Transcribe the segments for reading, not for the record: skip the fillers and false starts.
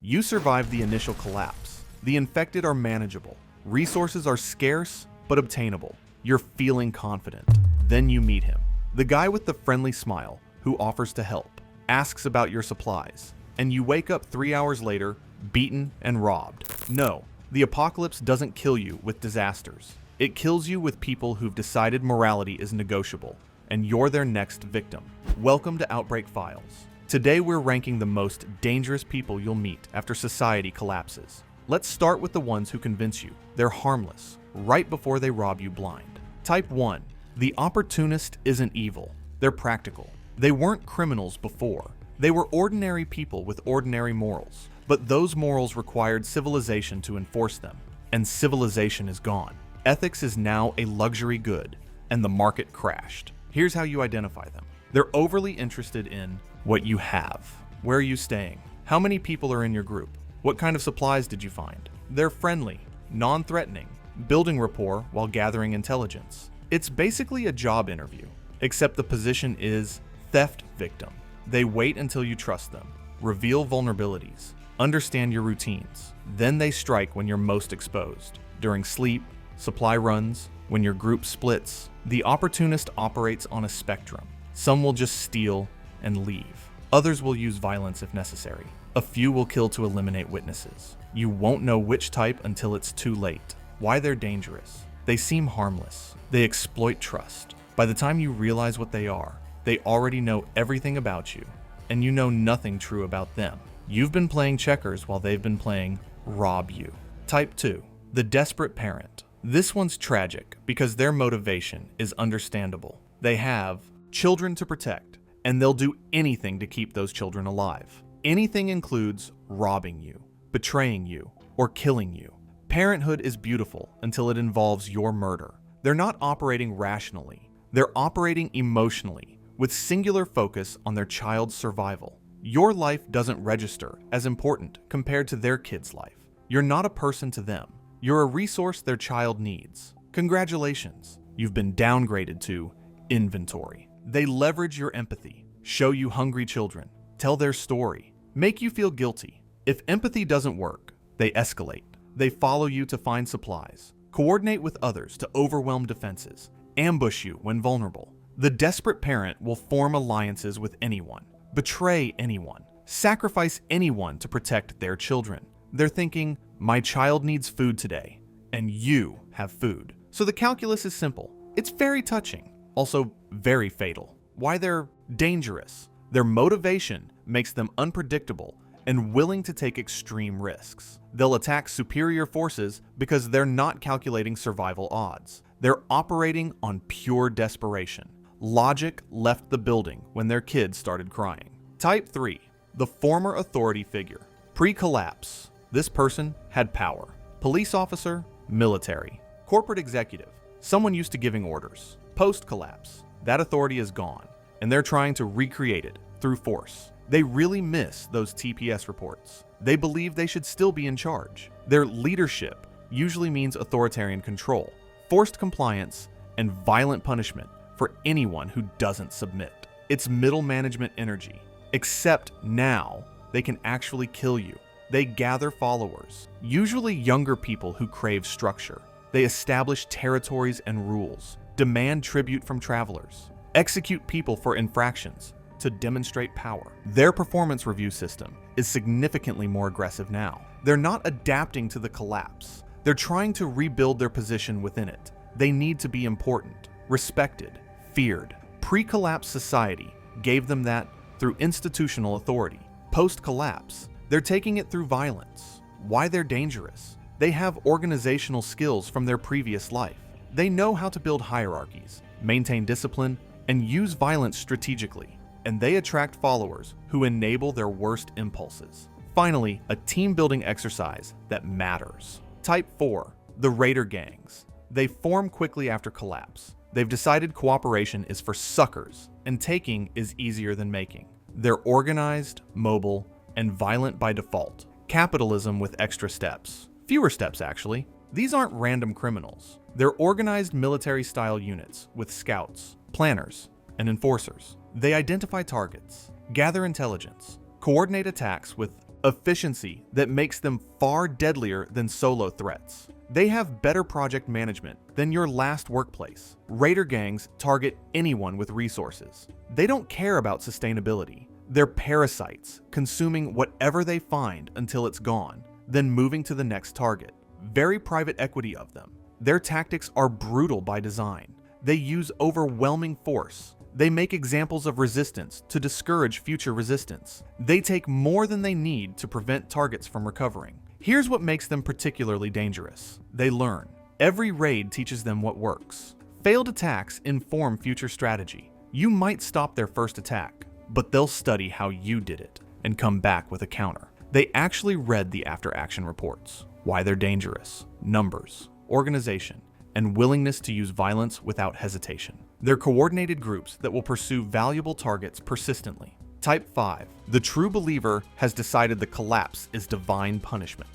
You survived the initial collapse. The infected are manageable. Resources are scarce, but obtainable. You're feeling confident. Then you meet him. The guy with the friendly smile who offers to help, asks about your supplies, and you wake up 3 hours later, beaten and robbed. No, the apocalypse doesn't kill you with disasters. It kills you with people who've decided morality is negotiable, and you're their next victim. Welcome to Outbreak Files. Today we're ranking the most dangerous people you'll meet after society collapses. Let's start with the ones who convince you they're harmless right before they rob you blind. Type 1. The opportunist isn't evil. They're practical. They weren't criminals before. They were ordinary people with ordinary morals. But those morals required civilization to enforce them, and civilization is gone. Ethics is now a luxury good, and the market crashed. Here's how you identify them. They're overly interested in what you have. Where are you staying? How many people are in your group? What kind of supplies did you find? They're friendly, non-threatening, building rapport while gathering intelligence. It's basically a job interview, except the position is theft victim. They wait until you trust them, reveal vulnerabilities, understand your routines. Then they strike when you're most exposed. During sleep, supply runs, when your group splits. The opportunist operates on a spectrum. Some will just steal and leave. Others will use violence if necessary. A few will kill to eliminate witnesses. You won't know which type until it's too late. Why they're dangerous? They seem harmless. They exploit trust. By the time you realize what they are, they already know everything about you, and you know nothing true about them. You've been playing checkers while they've been playing rob you. Type 2. The desperate parent. This one's tragic because their motivation is understandable. They have children to protect, and they'll do anything to keep those children alive. Anything includes robbing you, betraying you, or killing you. Parenthood is beautiful until it involves your murder. They're not operating rationally. They're operating emotionally, with singular focus on their child's survival. Your life doesn't register as important compared to their kid's life. You're not a person to them. You're a resource their child needs. Congratulations, you've been downgraded to inventory. They leverage your empathy, show you hungry children, tell their story, make you feel guilty. If empathy doesn't work, they escalate. They follow you to find supplies, coordinate with others to overwhelm defenses, ambush you when vulnerable. The desperate parent will form alliances with anyone, betray anyone, sacrifice anyone to protect their children. They're thinking, my child needs food today, and you have food. So the calculus is simple. It's very touching, also very fatal. Why they're dangerous. Their motivation makes them unpredictable and willing to take extreme risks. They'll attack superior forces because they're not calculating survival odds. They're operating on pure desperation. Logic left the building when their kids started crying. Type 3. The former authority figure. Pre-collapse. This person had power. Police officer, military. Corporate executive. Someone used to giving orders. Post-collapse. That authority is gone, and they're trying to recreate it through force. They really miss those TPS reports. They believe they should still be in charge. Their leadership usually means authoritarian control, forced compliance, and violent punishment for anyone who doesn't submit. It's middle management energy, except now they can actually kill you. They gather followers, usually younger people who crave structure. They establish territories and rules, demand tribute from travelers, execute people for infractions to demonstrate power. Their performance review system is significantly more aggressive now. They're not adapting to the collapse. They're trying to rebuild their position within it. They need to be important, respected, feared. Pre-collapse society gave them that through institutional authority. Post-collapse, they're taking it through violence. Why they're dangerous? They have organizational skills from their previous life. They know how to build hierarchies, maintain discipline, and use violence strategically. And they attract followers who enable their worst impulses. Finally, a team-building exercise that matters. Type 4. The Raider gangs. They form quickly after collapse. They've decided cooperation is for suckers, and taking is easier than making. They're organized, mobile, and violent by default. Capitalism with extra steps. Fewer steps, actually. These aren't random criminals. They're organized military-style units with scouts, planners, and enforcers. They identify targets, gather intelligence, coordinate attacks with efficiency that makes them far deadlier than solo threats. They have better project management than your last workplace. Raider gangs target anyone with resources. They don't care about sustainability. They're parasites, consuming whatever they find until it's gone, then moving to the next target. Very private equity of them. Their tactics are brutal by design. They use overwhelming force. They make examples of resistance to discourage future resistance. They take more than they need to prevent targets from recovering. Here's what makes them particularly dangerous. They learn. Every raid teaches them what works. Failed attacks inform future strategy. You might stop their first attack, but they'll study how you did it and come back with a counter. They actually read the after-action reports, why they're dangerous, numbers, organization, and willingness to use violence without hesitation. They're coordinated groups that will pursue valuable targets persistently. Type 5. The true believer has decided the collapse is divine punishment,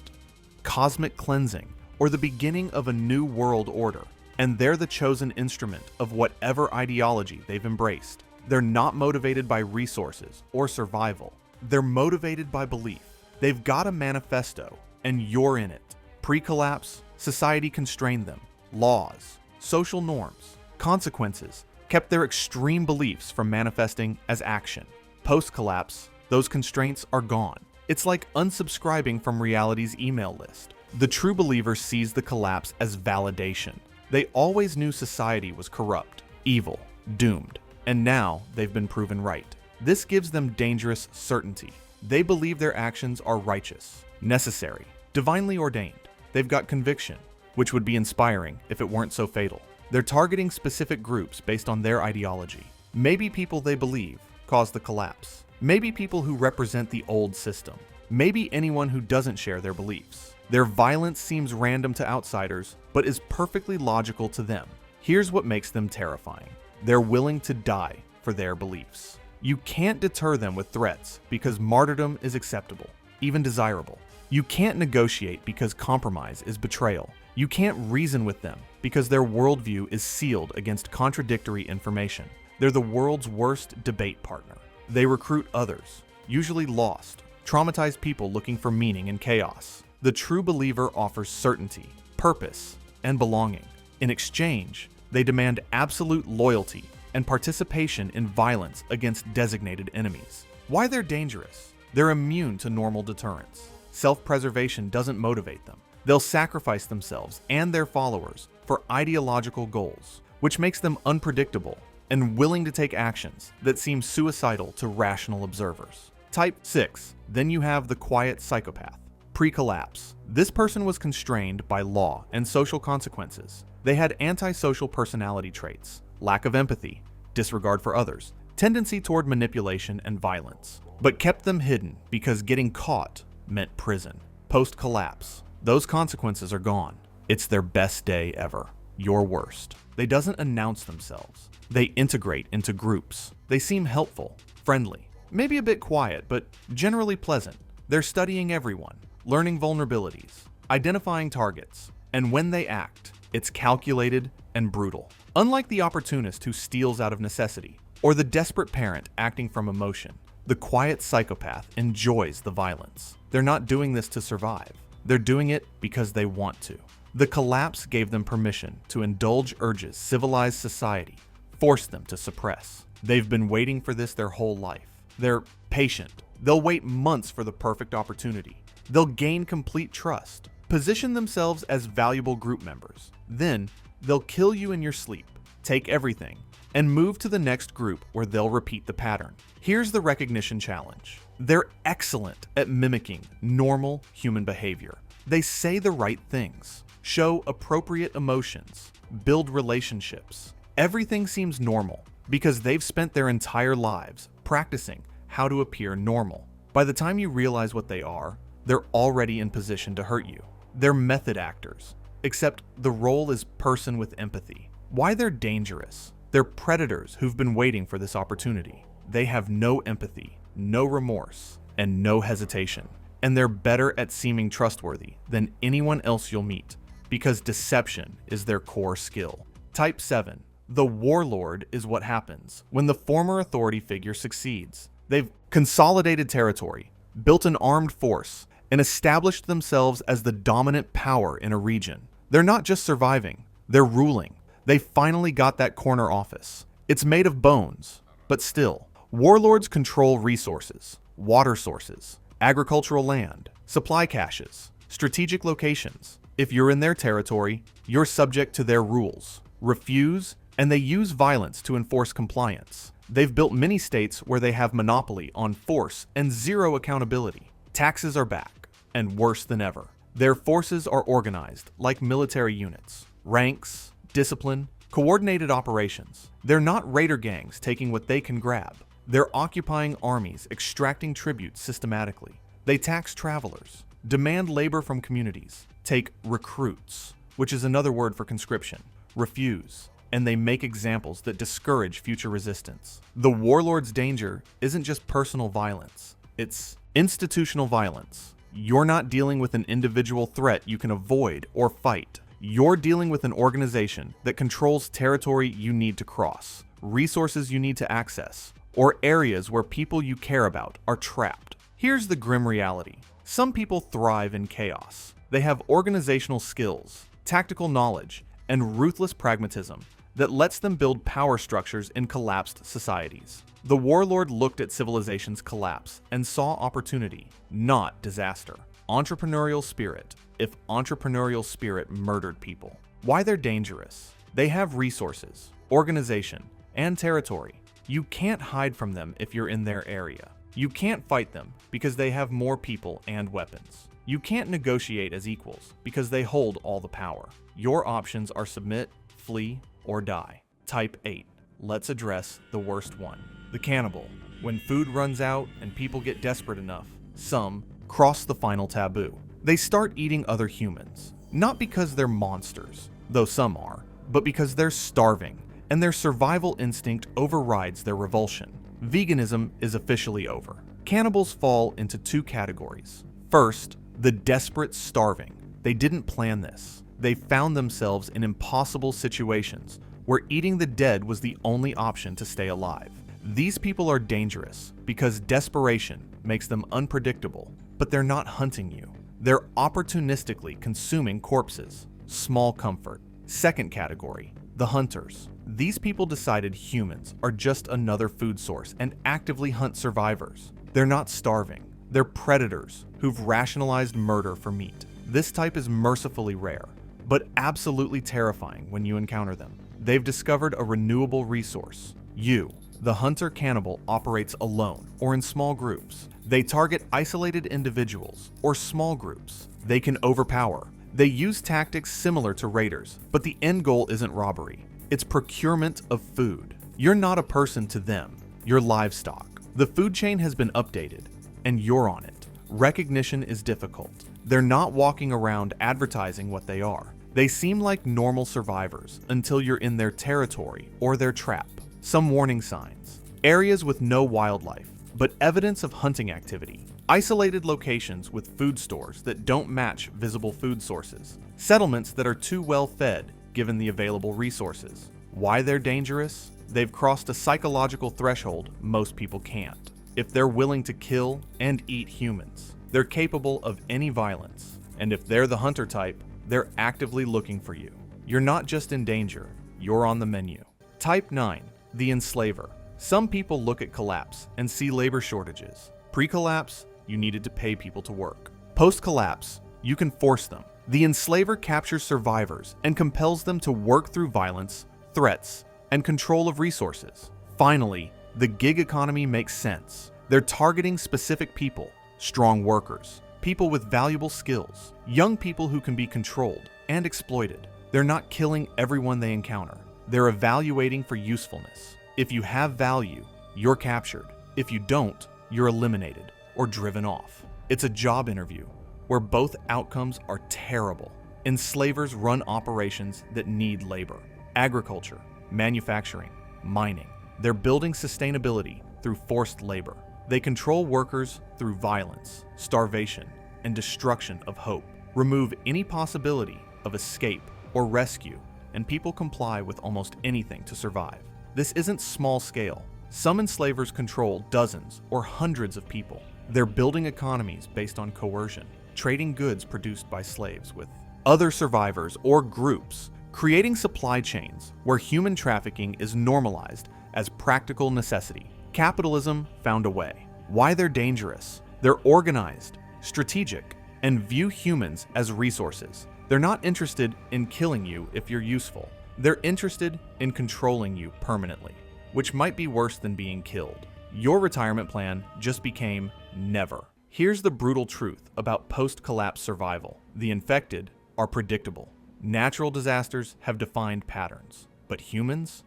cosmic cleansing, or the beginning of a new world order, and they're the chosen instrument of whatever ideology they've embraced. They're not motivated by resources or survival. They're motivated by belief. They've got a manifesto, and you're in it. Pre-collapse, society constrained them. Laws, social norms, consequences kept their extreme beliefs from manifesting as action. Post-collapse, those constraints are gone. It's like unsubscribing from reality's email list. The true believer sees the collapse as validation. They always knew society was corrupt, evil, doomed, and now they've been proven right. This gives them dangerous certainty. They believe their actions are righteous, necessary, divinely ordained. They've got conviction, which would be inspiring if it weren't so fatal. They're targeting specific groups based on their ideology. Maybe people they believe caused the collapse. Maybe people who represent the old system. Maybe anyone who doesn't share their beliefs. Their violence seems random to outsiders, but is perfectly logical to them. Here's what makes them terrifying. They're willing to die for their beliefs. You can't deter them with threats because martyrdom is acceptable, even desirable. You can't negotiate because compromise is betrayal. You can't reason with them because their worldview is sealed against contradictory information. They're the world's worst debate partner. They recruit others, usually lost, traumatized people looking for meaning in chaos. The true believer offers certainty, purpose, and belonging. In exchange, they demand absolute loyalty and participation in violence against designated enemies. Why they're dangerous? They're immune to normal deterrence. Self-preservation doesn't motivate them. They'll sacrifice themselves and their followers for ideological goals, which makes them unpredictable and willing to take actions that seem suicidal to rational observers. Type 6. Then you have the quiet psychopath. Pre-collapse. This person was constrained by law and social consequences. They had antisocial personality traits, lack of empathy, disregard for others, tendency toward manipulation and violence, but kept them hidden because getting caught meant prison. Post-collapse. Those consequences are gone. It's their best day ever. Your worst. They doesn't announce themselves. They integrate into groups. They seem helpful, friendly, maybe a bit quiet, but generally pleasant. They're studying everyone, learning vulnerabilities, identifying targets, and when they act, it's calculated and brutal. Unlike the opportunist who steals out of necessity, or the desperate parent acting from emotion, the quiet psychopath enjoys the violence. They're not doing this to survive. They're doing it because they want to. The collapse gave them permission to indulge urges civilized society forced them to suppress. They've been waiting for this their whole life. They're patient. They'll wait months for the perfect opportunity. They'll gain complete trust, position themselves as valuable group members. Then, they'll kill you in your sleep, take everything, and move to the next group where they'll repeat the pattern. Here's the recognition challenge. They're excellent at mimicking normal human behavior. They say the right things, show appropriate emotions, build relationships. Everything seems normal because they've spent their entire lives practicing how to appear normal. By the time you realize what they are, they're already in position to hurt you. They're method actors, except the role is person with empathy. Why they're dangerous? They're predators who've been waiting for this opportunity. They have no empathy, no remorse, and no hesitation. And they're better at seeming trustworthy than anyone else you'll meet because deception is their core skill. Type 7. The warlord is what happens when the former authority figure succeeds. They've consolidated territory, built an armed force, and established themselves as the dominant power in a region. They're not just surviving, they're ruling. They finally got that corner office. It's made of bones, but still. Warlords control resources, water sources, agricultural land, supply caches, strategic locations. If you're in their territory, you're subject to their rules. Refuse, and they use violence to enforce compliance. They've built many states where they have monopoly on force and zero accountability. Taxes are back, and worse than ever. Their forces are organized like military units. Ranks, discipline, coordinated operations. They're not raider gangs taking what they can grab. They're occupying armies, extracting tribute systematically. They tax travelers, demand labor from communities, take recruits, which is another word for conscription, refuse, and they make examples that discourage future resistance. The warlord's danger isn't just personal violence, it's institutional violence. You're not dealing with an individual threat you can avoid or fight. You're dealing with an organization that controls territory you need to cross, resources you need to access, or areas where people you care about are trapped. Here's the grim reality. Some people thrive in chaos. They have organizational skills, tactical knowledge, and ruthless pragmatism that lets them build power structures in collapsed societies. The warlord looked at civilization's collapse and saw opportunity, not disaster. Entrepreneurial spirit, if entrepreneurial spirit murdered people. Why they're dangerous? They have resources, organization, and territory. You can't hide from them if you're in their area. You can't fight them because they have more people and weapons. You can't negotiate as equals because they hold all the power. Your options are submit, flee, or die. Type 8. Let's address the worst one. The cannibal. When food runs out and people get desperate enough, some cross the final taboo. They start eating other humans. Not because they're monsters, though some are, but because they're starving, and their survival instinct overrides their revulsion. Veganism is officially over. Cannibals fall into two categories. First, the desperate starving. They didn't plan this. They found themselves in impossible situations where eating the dead was the only option to stay alive. These people are dangerous because desperation makes them unpredictable, but they're not hunting you. They're opportunistically consuming corpses. Small comfort. Second category, the hunters. These people decided humans are just another food source and actively hunt survivors. They're not starving. They're predators who've rationalized murder for meat. This type is mercifully rare, but absolutely terrifying when you encounter them. They've discovered a renewable resource. You, the hunter-cannibal, operates alone or in small groups. They target isolated individuals or small groups. They can overpower. They use tactics similar to raiders, but the end goal isn't robbery. It's procurement of food. You're not a person to them. You're livestock. The food chain has been updated, and you're on it. Recognition is difficult. They're not walking around advertising what they are. They seem like normal survivors until you're in their territory or their trap. Some warning signs. Areas with no wildlife, but evidence of hunting activity. Isolated locations with food stores that don't match visible food sources. Settlements that are too well fed given the available resources. Why they're dangerous? They've crossed a psychological threshold most people can't. If they're willing to kill and eat humans, they're capable of any violence. And if they're the hunter type, they're actively looking for you. You're not just in danger, you're on the menu. Type 9, the enslaver. Some people look at collapse and see labor shortages. Pre-collapse, you needed to pay people to work. Post-collapse, you can force them. The enslaver captures survivors and compels them to work through violence, threats, and control of resources. Finally, the gig economy makes sense. They're targeting specific people, strong workers, people with valuable skills, young people who can be controlled and exploited. They're not killing everyone they encounter. They're evaluating for usefulness. If you have value, you're captured. If you don't, you're eliminated or driven off. It's a job interview where both outcomes are terrible. Enslavers run operations that need labor. Agriculture, manufacturing, mining. They're building sustainability through forced labor. They control workers through violence, starvation, and destruction of hope. Remove any possibility of escape or rescue, and people comply with almost anything to survive. This isn't small scale. Some enslavers control dozens or hundreds of people. They're building economies based on coercion, trading goods produced by slaves with other survivors or groups, creating supply chains where human trafficking is normalized as practical necessity. Capitalism found a way. Why they're dangerous? They're organized, strategic, and view humans as resources. They're not interested in killing you if you're useful. They're interested in controlling you permanently, which might be worse than being killed. Your retirement plan just became never. Here's the brutal truth about post-collapse survival. The infected are predictable. Natural disasters have defined patterns. But humans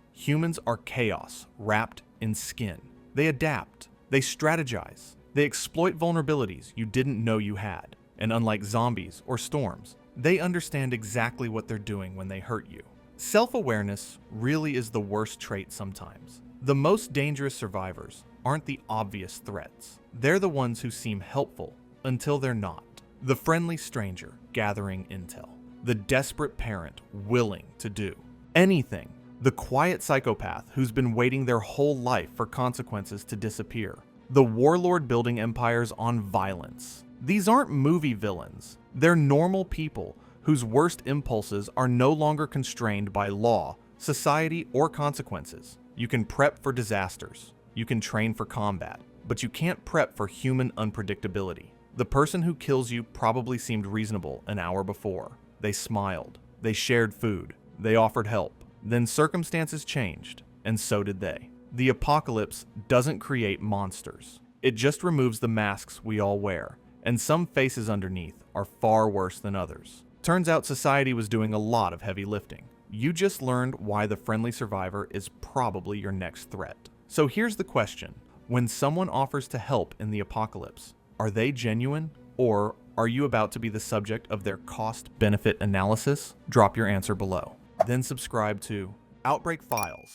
are chaos wrapped in skin. They adapt. They strategize. They exploit vulnerabilities you didn't know you had. And unlike zombies or storms, they understand exactly what they're doing when they hurt you. Self-awareness really is the worst trait sometimes. The most dangerous survivors aren't the obvious threats. They're the ones who seem helpful until they're not. The friendly stranger gathering intel. The desperate parent willing to do anything. The quiet psychopath who's been waiting their whole life for consequences to disappear. The warlord building empires on violence. These aren't movie villains. They're normal people whose worst impulses are no longer constrained by law, society, or consequences. You can prep for disasters. You can train for combat, but you can't prep for human unpredictability. The person who kills you probably seemed reasonable an hour before. They smiled. They shared food. They offered help. Then circumstances changed, and so did they. The apocalypse doesn't create monsters. It just removes the masks we all wear, and some faces underneath are far worse than others. Turns out society was doing a lot of heavy lifting. You just learned why the friendly survivor is probably your next threat. So here's the question. When someone offers to help in the apocalypse, are they genuine, or are you about to be the subject of their cost-benefit analysis? Drop your answer below. Then subscribe to Outbreak Files.